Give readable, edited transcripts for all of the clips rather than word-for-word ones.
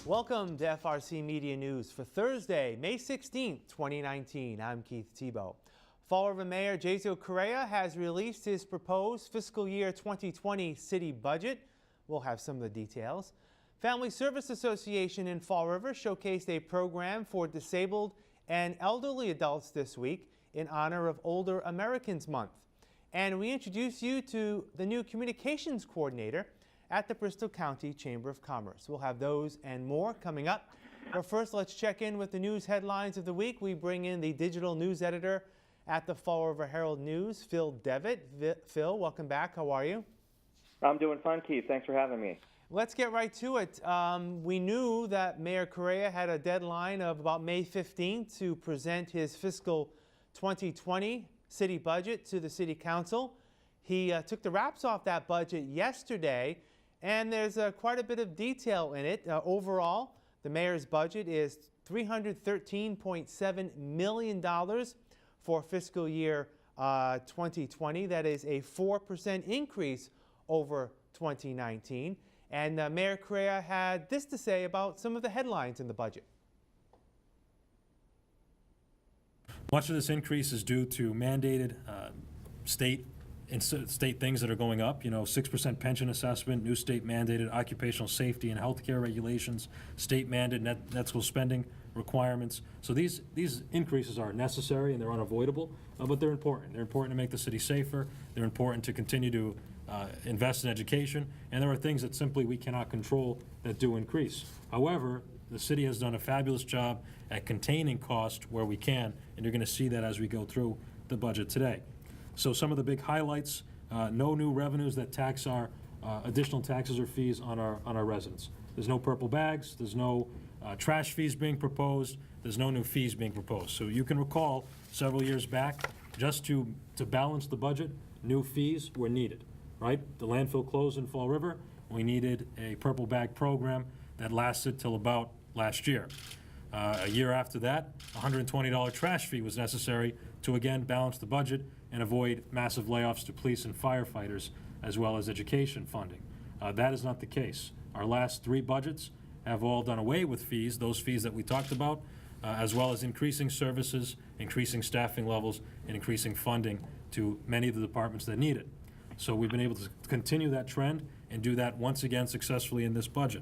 Welcome to FRCMedia News for Thursday, May 16th, 2019. I'm Keith Tebow. Fall River Mayor Jaso Correa has released his proposed fiscal year 2020 city budget. We'll have some of the details. Family Service Association in Fall River showcased a program for disabled and elderly adults this week in honor of Older Americans Month. And we introduce you to the new communications coordinator at the Bristol County Chamber of Commerce. We'll have those and more coming up. But first, let's check in with the news headlines of the week. We bring in the digital news editor at the Fall River Herald News, Phil Devitt. Phil, welcome back. How are you? I'm doing fine, Keith. Thanks for having me. Let's get right to it. We knew that Mayor Correa had a deadline of about May 15th to present his fiscal 2020 city budget to the City Council. He took the wraps off that budget yesterday, and there's quite a bit of detail in it. Overall, the mayor's budget is $313.7 million for fiscal year 2020. That is a 4% increase over 2019. And Mayor Correa had this to say about some of the headlines in the budget. Much of this increase is due to mandated state things that are going up. 6% pension assessment, new state mandated occupational safety and healthcare regulations, state mandated net school spending requirements. So these increases are necessary and they're unavoidable, but they're important. They're important to make the city safer. They're important to continue to invest in education, and there are things that simply we cannot control that do increase. However, the city has done a fabulous job at containing cost where we can, and you're going to see that as we go through the budget today. So some of the big highlights: no new revenues that tax our additional taxes or fees on our residents. There's no purple bags. There's no trash fees being proposed. There's no new fees being proposed. So you can recall several years back, just to balance the budget, new fees were needed. Right? The landfill closed in Fall River. We needed a purple bag program that lasted till about last year. A year after that, a $120 trash fee was necessary to again balance the budget and avoid massive layoffs to police and firefighters, as well as education funding. That is not the case. Our last three budgets have all done away with fees, those fees that we talked about, as well as increasing services, increasing staffing levels, and increasing funding to many of the departments that need it. So we've been able to continue that trend and do that once again successfully in this budget.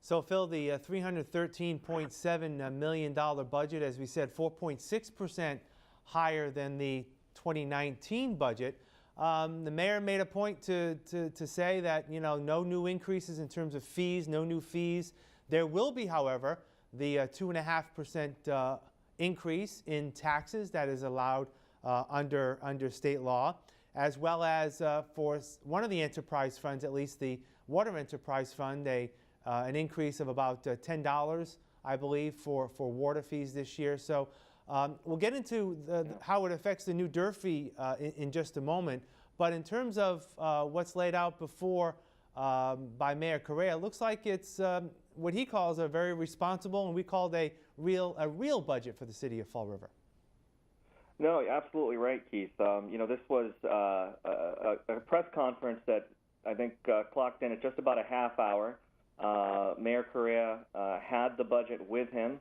So Phil, the $313.7 million budget, as we said, 4.6% higher than the 2019 budget. The mayor made a point to say that, no new increases in terms of fees, no new fees. There will be, however, the 2.5% increase in taxes that is allowed under state law, as well as for one of the enterprise funds, at least the Water Enterprise Fund, an increase of about $10, I believe, for water fees this year. So we'll get into how it affects the new DER fee in just a moment. But in terms of what's laid out before by Mayor Correa, it looks like it's what he calls a very responsible, and we called a real budget for the city of Fall River. No, you're absolutely right, Keith. This was a press conference that I think clocked in at just about a half hour. Mayor Correa had the budget with him,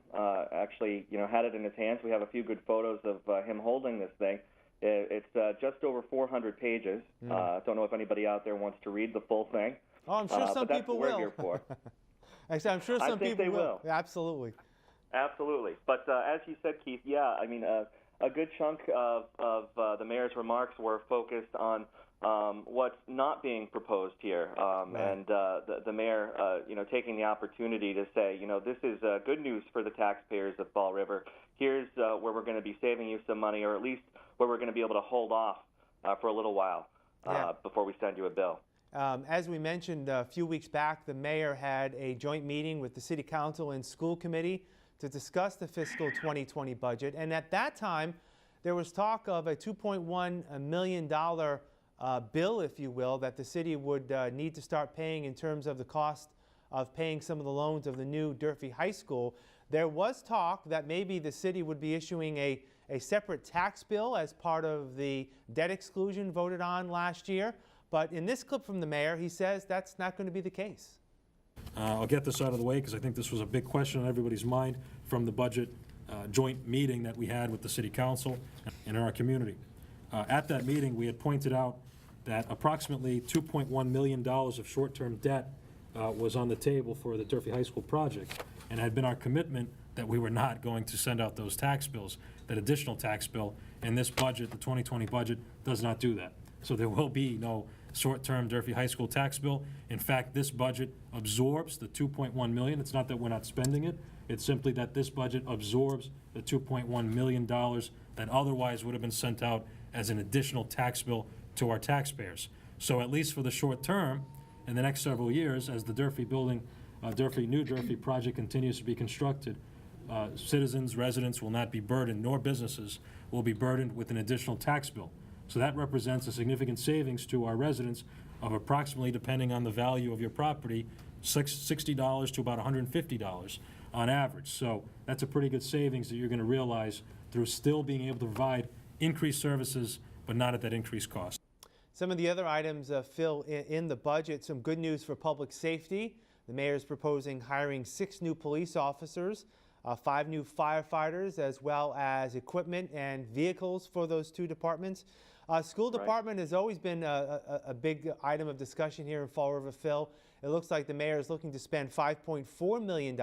actually, had it in his hands. We have a few good photos of him holding this thing. It's just over 400 pages. Don't know if anybody out there wants to read the full thing. Oh, I'm sure some people will. That's what we're here for. I'm sure some people will. Yeah, absolutely. Absolutely. But as you said, Keith, yeah, I mean, a good chunk of the mayor's remarks were focused on what's not being proposed here, and the mayor, taking the opportunity to say, this is good news for the taxpayers of Fall River. Here's where we're going to be saving you some money, or at least where we're going to be able to hold off for a little while before we send you a bill. As we mentioned a few weeks back, the mayor had a joint meeting with the City Council and School Committee to discuss the fiscal 2020 budget. And at that time, there was talk of a $2.1 million bill, if you will, that the city would need to start paying in terms of the cost of paying some of the loans of the new Durfee High School. There was talk that maybe the city would be issuing a separate tax bill as part of the debt exclusion voted on last year. But in this clip from the mayor, he says that's not going to be the case. I'll get this out of the way because I think this was a big question on everybody's mind from the budget joint meeting that we had with the City Council and our community. At that meeting, we had pointed out that approximately $2.1 million of short-term debt was on the table for the Durfee High School project, and had been our commitment that we were not going to send out those tax bills, that additional tax bill, and this budget, the 2020 budget, does not do that. So there will be no short-term Durfee High School tax bill. In fact, this budget absorbs the $2.1 million. It's not that we're not spending it. It's simply that this budget absorbs the $2.1 million that otherwise would have been sent out as an additional tax bill to our taxpayers. So at least for the short term, in the next several years, as the Durfee building, New Durfee project continues to be constructed, citizens, residents will not be burdened, nor businesses will be burdened with an additional tax bill. So that represents a significant savings to our residents of approximately, depending on the value of your property, $60 to about $150 on average. So that's a pretty good savings that you're going to realize through still being able to provide increased services, but not at that increased cost. Some of the other items, Phil, in the budget, some good news for public safety. The mayor is proposing hiring 6 new police officers, 5 new firefighters, as well as equipment and vehicles for those 2 departments. School department has always been a big item of discussion here in Fall River, Phil. It looks like the mayor is looking to spend $5.4 million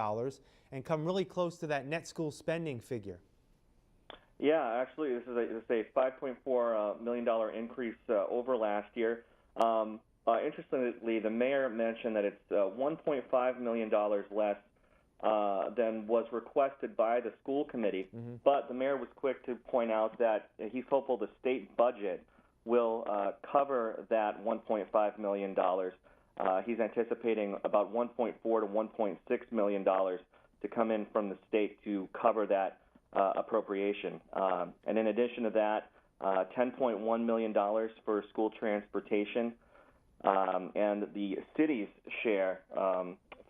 and come really close to that net school spending figure. Yeah, actually, this is a $5.4 million increase over last year. Interestingly, the mayor mentioned that it's $1.5 million less than was requested by the school committee. But the mayor was quick to point out that he's hopeful the state budget will cover that $1.5 million. He's anticipating about $1.4 to $1.6 million to come in from the state to cover that appropriation. And in addition to that, $10.1 million for school transportation, and the city's share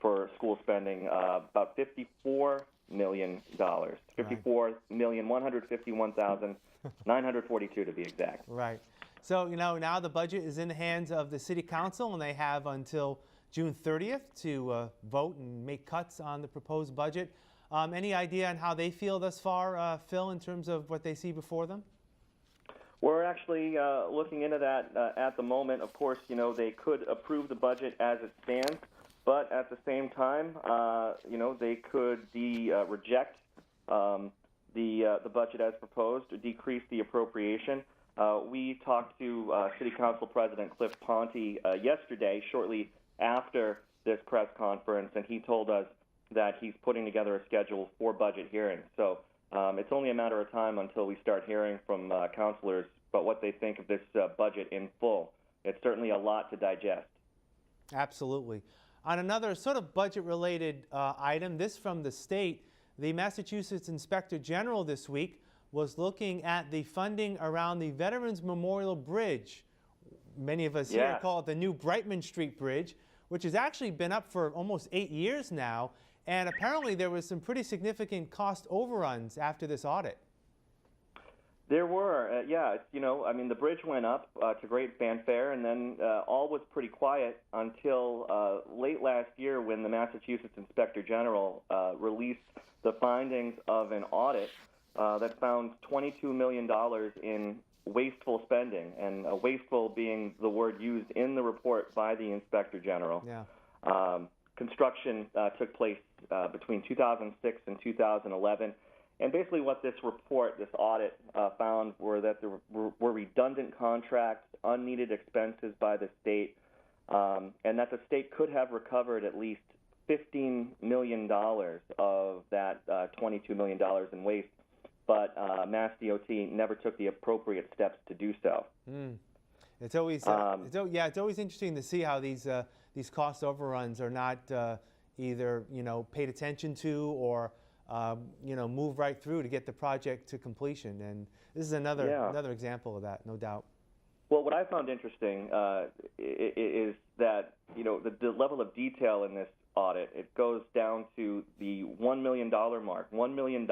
for school spending, about $54 million, $54,151,942 to be exact. Right. So, now the budget is in the hands of the City Council, and they have until June 30th to vote and make cuts on the proposed budget. Any idea on how they feel thus far, Phil, in terms of what they see before them? We're actually looking into that at the moment. Of course, they could approve the budget as it stands, but at the same time, they could reject the budget as proposed, or decrease the appropriation. We talked to City Council President Cliff Ponte yesterday, shortly after this press conference, and he told us that he's putting together a schedule for budget hearings. So it's only a matter of time until we start hearing from councilors about what they think of this budget in full. It's certainly a lot to digest. Absolutely. On another sort of budget-related item, this from the state, the Massachusetts Inspector General this week was looking at the funding around the Veterans Memorial Bridge. Many of us here call it the new Brightman Street Bridge, which has actually been up for almost 8 years now. And apparently there was some pretty significant cost overruns after this audit. There were, the bridge went up to great fanfare, and then all was pretty quiet until late last year when the Massachusetts Inspector General released the findings of an audit that found $22 million in wasteful spending, and wasteful being the word used in the report by the Inspector General. Yeah. Construction took place between 2006 and 2011. And basically what this report, this audit, found were that there were redundant contracts, unneeded expenses by the state, and that the state could have recovered at least $15 million of that $22 million in waste, but Mass DOT never took the appropriate steps to do so. It's always it's always interesting to see how these cost overruns are not either paid attention to or move right through to get the project to completion. And this is another example of that, no doubt. Well, what I found interesting is that the level of detail in this audit, it goes down to the $1 million mark. $1 million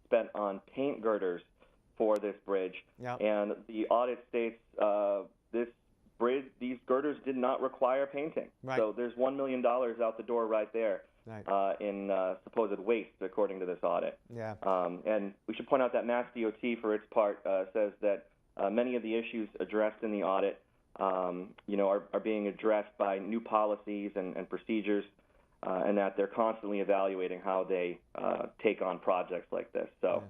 spent on paint girders for this bridge. Yep. And the audit states this these girders did not require painting. Right. So there's $1 million out the door right there. Right. In supposed waste, according to this audit. Yeah. And we should point out that Mass DOT, for its part, says that many of the issues addressed in the audit, are being addressed by new policies and procedures, and that they're constantly evaluating how they take on projects like this. So,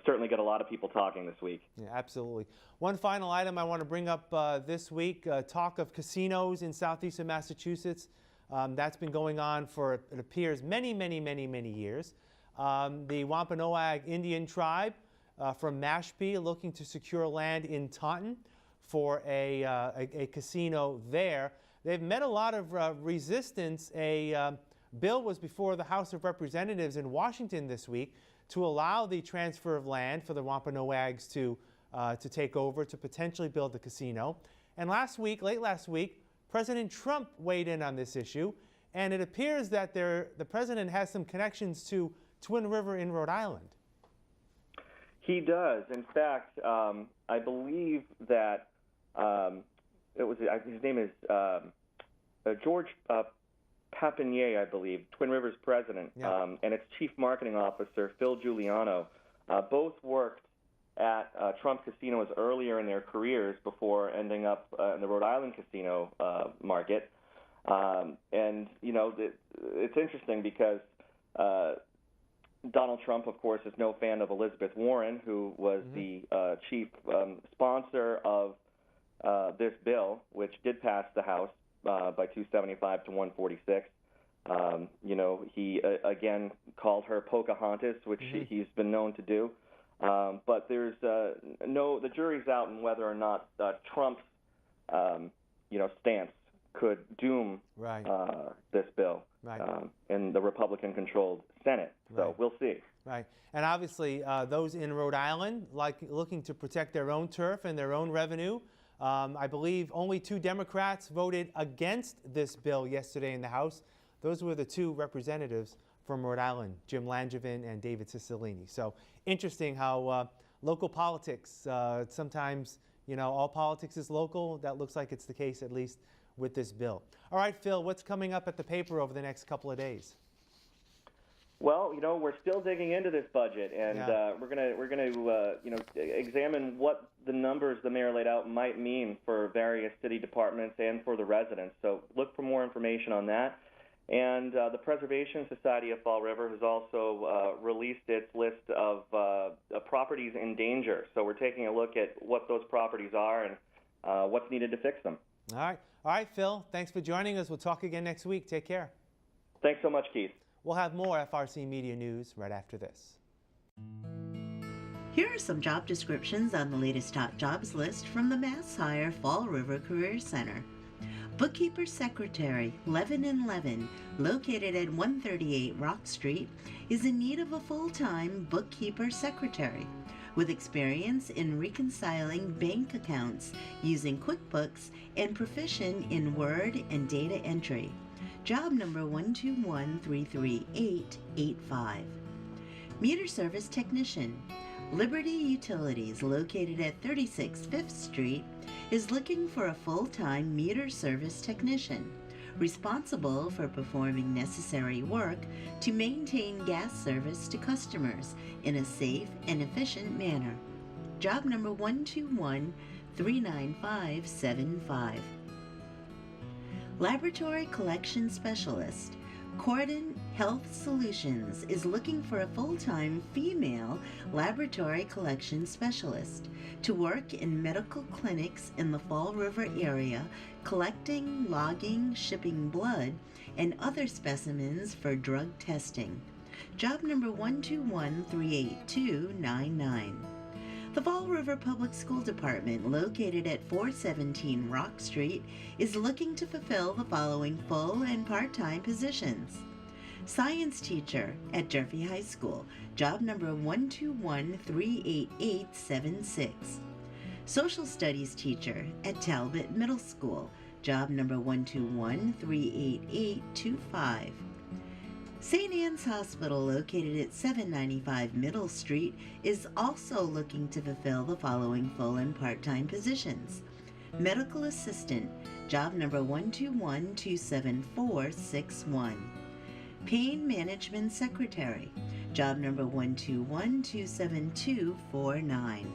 certainly got a lot of people talking this week. Yeah, absolutely. One final item I want to bring up this week, talk of casinos in southeastern Massachusetts. That's been going on for, it appears, many, many, many, many years. The Wampanoag Indian tribe from Mashpee looking to secure land in Taunton for a casino there. They've met a lot of resistance. A bill was before the House of Representatives in Washington this week to allow the transfer of land for the Wampanoags to take over, to potentially build the casino. And late last week, President Trump weighed in on this issue, and it appears that the president has some connections to Twin River in Rhode Island. He does. In fact, I believe that his name is George Papinier, I believe, Twin River's president, and its chief marketing officer, Phil Giuliano, both worked at Trump casinos earlier in their careers before ending up in the Rhode Island casino market. It's interesting because Donald Trump, of course, is no fan of Elizabeth Warren, who was the chief sponsor of this bill, which did pass the House by 275 to 146. He again called her Pocahontas, which he's been known to do. But there's the jury's out on whether or not Trump's stance could doom this bill in the Republican-controlled Senate. So we'll see. Right, and obviously those in Rhode Island looking to protect their own turf and their own revenue. I believe only 2 Democrats voted against this bill yesterday in the House. Those were the 2 representatives from Rhode Island, Jim Langevin and David Cicilline. So interesting how local politics, sometimes, all politics is local. That looks like it's the case, at least with this bill. All right, Phil, what's coming up at the paper over the next couple of days? Well, we're still digging into this budget, and we're gonna examine what the numbers the mayor laid out might mean for various city departments and for the residents. So look for more information on that. And the Preservation Society of Fall River has also released its list of properties in danger. So we're taking a look at what those properties are and what's needed to fix them. All right, Phil, thanks for joining us. We'll talk again next week. Take care. Thanks so much, Keith. We'll have more FRC Media News right after this. Here are some job descriptions on the latest top jobs list from the Mass Hire Fall River Career Center. Bookkeeper Secretary, Levin & Levin, located at 138 Rock Street, is in need of a full-time bookkeeper secretary with experience in reconciling bank accounts using QuickBooks and proficient in Word and data entry. Job number 121-33885. Meter Service Technician. Liberty Utilities, located at 36 5th Street, is looking for a full-time meter service technician, responsible for performing necessary work to maintain gas service to customers in a safe and efficient manner. Job number 121-39575. Laboratory Collection Specialist. Corden Health Solutions is looking for a full-time female laboratory collection specialist to work in medical clinics in the Fall River area, collecting, logging, shipping blood, and other specimens for drug testing. Job number 121-38299. The Fall River Public School Department, located at 417 Rock Street, is looking to fulfill the following full and part-time positions. Science teacher at Durfee High School, job number 121-38876. Social studies teacher at Talbot Middle School, job number 121-38825. St. Anne's Hospital, located at 795 Middle Street, is also looking to fulfill the following full and part-time positions. Medical Assistant, job number 121-27461. Pain Management Secretary, job number 121-27249.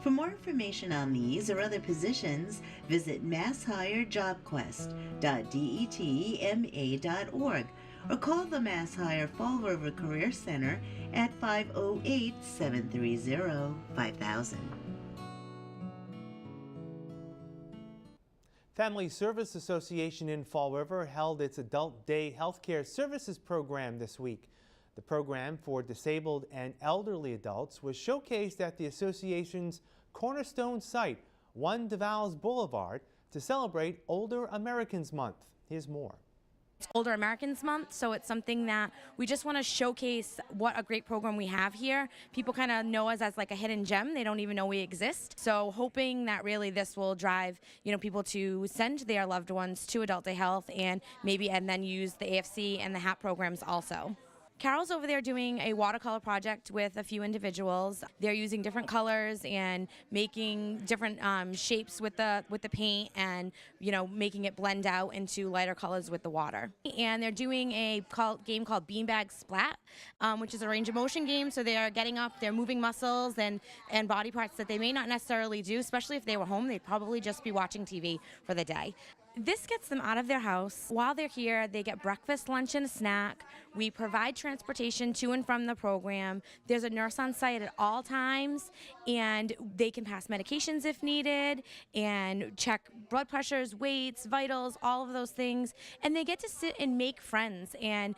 For more information on these or other positions, visit masshireJobQuest.detma.org or call the Mass Hire Fall River Career Center at 508-730-5000. Family Service Association in Fall River held its Adult Day Healthcare Services program this week. The program for disabled and elderly adults was showcased at the association's cornerstone site, 1 DeVal's Boulevard, to celebrate Older Americans Month. Here's more. It's Older Americans Month, so it's something that we just want to showcase what a great program we have here. People kind of know us as like a hidden gem. They don't even know we exist. So hoping that really this will drive, people to send their loved ones to Adult Day Health and then use the AFC and the HAP programs also. Carol's over there doing a watercolor project with a few individuals. They're using different colors and making different shapes with the paint, and making it blend out into lighter colors with the water. And they're doing a game called Beanbag Splat, which is a range of motion game. So they are getting up, they're moving muscles and body parts that they may not necessarily do, especially if they were home. They'd probably just be watching TV for the day. This gets them out of their house. While they're here, they get breakfast, lunch, and a snack. We provide transportation to and from the program. There's a nurse on site at all times, and they can pass medications if needed and check blood pressures, weights, vitals, all of those things. And they get to sit and make friends and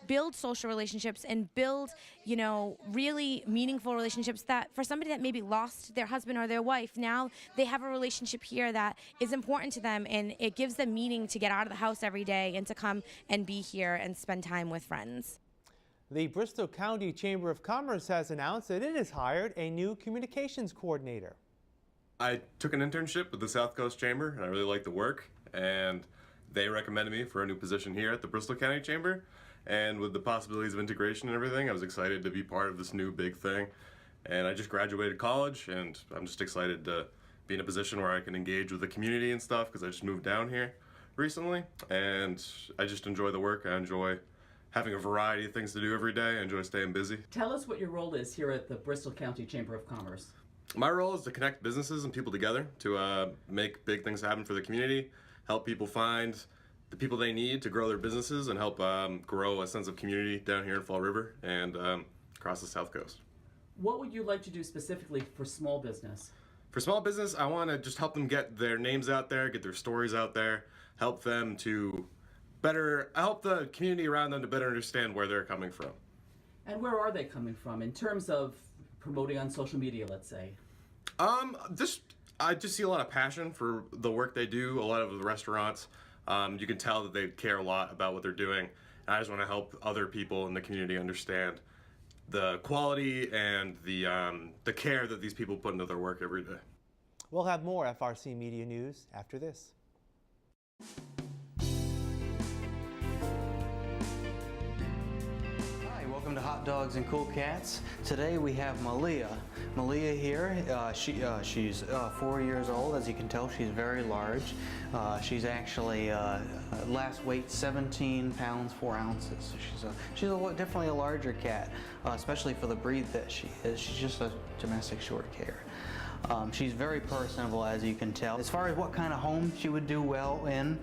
build social relationships and build, really meaningful relationships that for somebody that maybe lost their husband or their wife, now they have a relationship here that is important to them, and it gives them meaning to get out of the house every day and to come and be here and spend time with friends. The Bristol County Chamber of Commerce has announced that it has hired a new communications coordinator. I took an internship with the South Coast Chamber, and I really liked the work, and they recommended me for a new position here at the Bristol County Chamber. And with the possibilities of integration and everything, I was excited to be part of this new big thing. And I just graduated college, and I'm just excited to be in a position where I can engage with the community and stuff, because I just moved down here recently, and I just enjoy the work. I enjoy having a variety of things to do every day. I enjoy staying busy. Tell us what your role is here at the Bristol County Chamber of Commerce. My role is to connect businesses and people together to make big things happen for the community, help people find the people they need to grow their businesses, and help grow a sense of community down here in Fall River and across the South Coast. What would you like to do specifically for small business? For small business, I want to just help them get their names out there, get their stories out there, help the community around them to better understand where they're coming from. And where are they coming from in terms of promoting on social media, let's say? I just see a lot of passion for the work they do. A lot of the restaurants, you can tell that they care a lot about what they're doing. And I just want to help other people in the community understand the quality and the care that these people put into their work every day. We'll have more FRC Media News after this. Hi, welcome to Hot Dogs and Cool Cats. Today we have Malia. Malia here, she's 4 years old. As you can tell, she's very large. She's actually last weight 17 pounds 4 ounces. So she's definitely a larger cat, especially for the breed that she is. She's just a domestic short hair. She's very personable, as you can tell. As far as what kind of home she would do well in,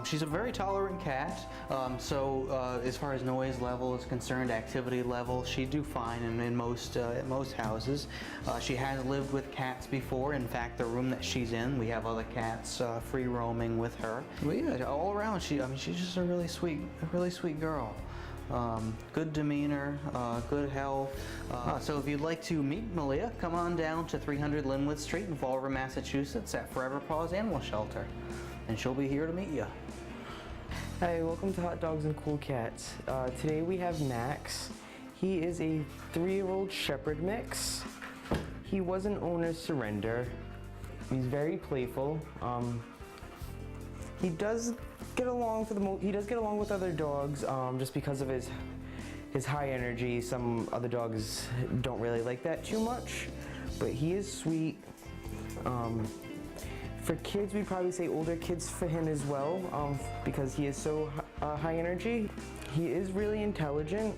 she's a very tolerant cat. As far as noise level is concerned, activity level, she'd do fine in most houses. She has lived with cats before. In fact, the room that she's in, we have other cats free roaming with her. But yeah, all around, she's just a really sweet girl. Good demeanor, good health. So if you'd like to meet Malia, come on down to 300 Linwood Street in Fall River, Massachusetts at Forever Paws Animal Shelter, and she'll be here to meet you. Hi, welcome to Hot Dogs and Cool Cats. Today we have Max. He is a 3-year-old Shepherd mix. He was an owner's surrender. He's very playful. He does get along with other dogs just because of his high energy. Some other dogs don't really like that too much, but he is sweet, For kids, we'd probably say older kids for him as well, because he is so high energy. He is really intelligent.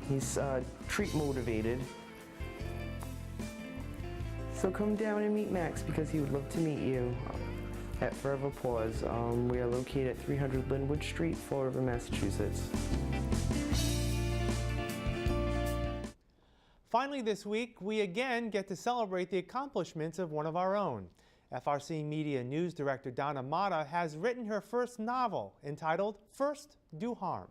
He's treat motivated. So come down and meet Max because he would love to meet you at Forever Paws. We are located at 300 Linwood Street, Fall River, Massachusetts. Finally this week, we again get to celebrate the accomplishments of one of our own. FRC Media News Director Donna Mata has written her first novel entitled First Do Harm.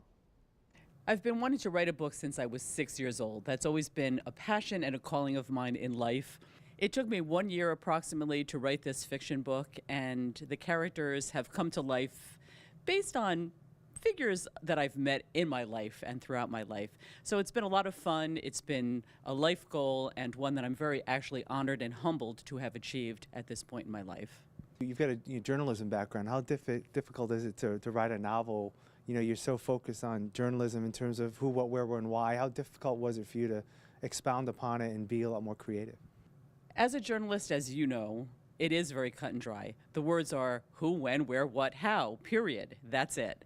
I've been wanting to write a book since I was 6 years old. That's always been a passion and a calling of mine in life. It took me 1 year approximately to write this fiction book, and the characters have come to life based on figures that I've met in my life and throughout my life. So it's been a lot of fun. It's been a life goal and one that I'm very actually honored and humbled to have achieved at this point in my life. You've got a journalism background. How difficult is it to write a novel? You know, you're so focused on journalism in terms of who, what, where, and why. How difficult was it for you to expound upon it and be a lot more creative? As a journalist, as you know, it is very cut and dry. The words are who, when, where, what, how, period. That's it.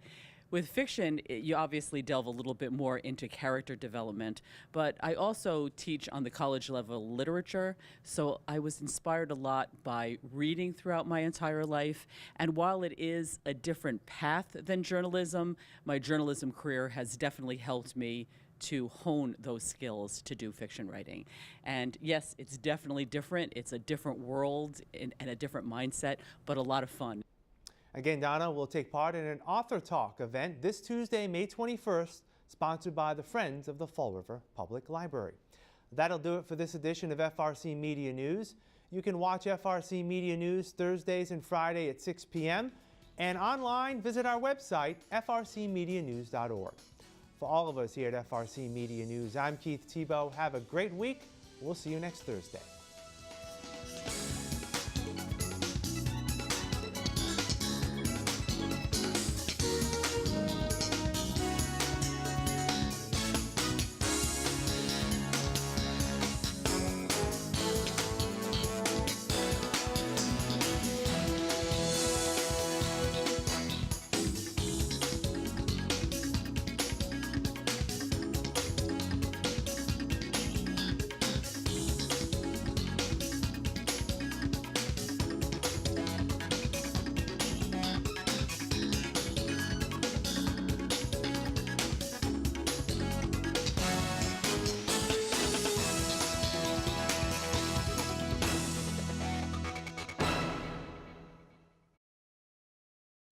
With fiction, you obviously delve a little bit more into character development, but I also teach on the college level literature, so I was inspired a lot by reading throughout my entire life. And while it is a different path than journalism, my journalism career has definitely helped me to hone those skills to do fiction writing. And yes, it's definitely different. It's a different world and a different mindset, but a lot of fun. Again, Donna will take part in an Author Talk event this Tuesday, May 21st, sponsored by the Friends of the Fall River Public Library. That'll do it for this edition of FRC Media News. You can watch FRC Media News Thursdays and Friday at 6 p.m. and online, visit our website, frcmedianews.org. For all of us here at FRC Media News, I'm Keith Tebow. Have a great week. We'll see you next Thursday.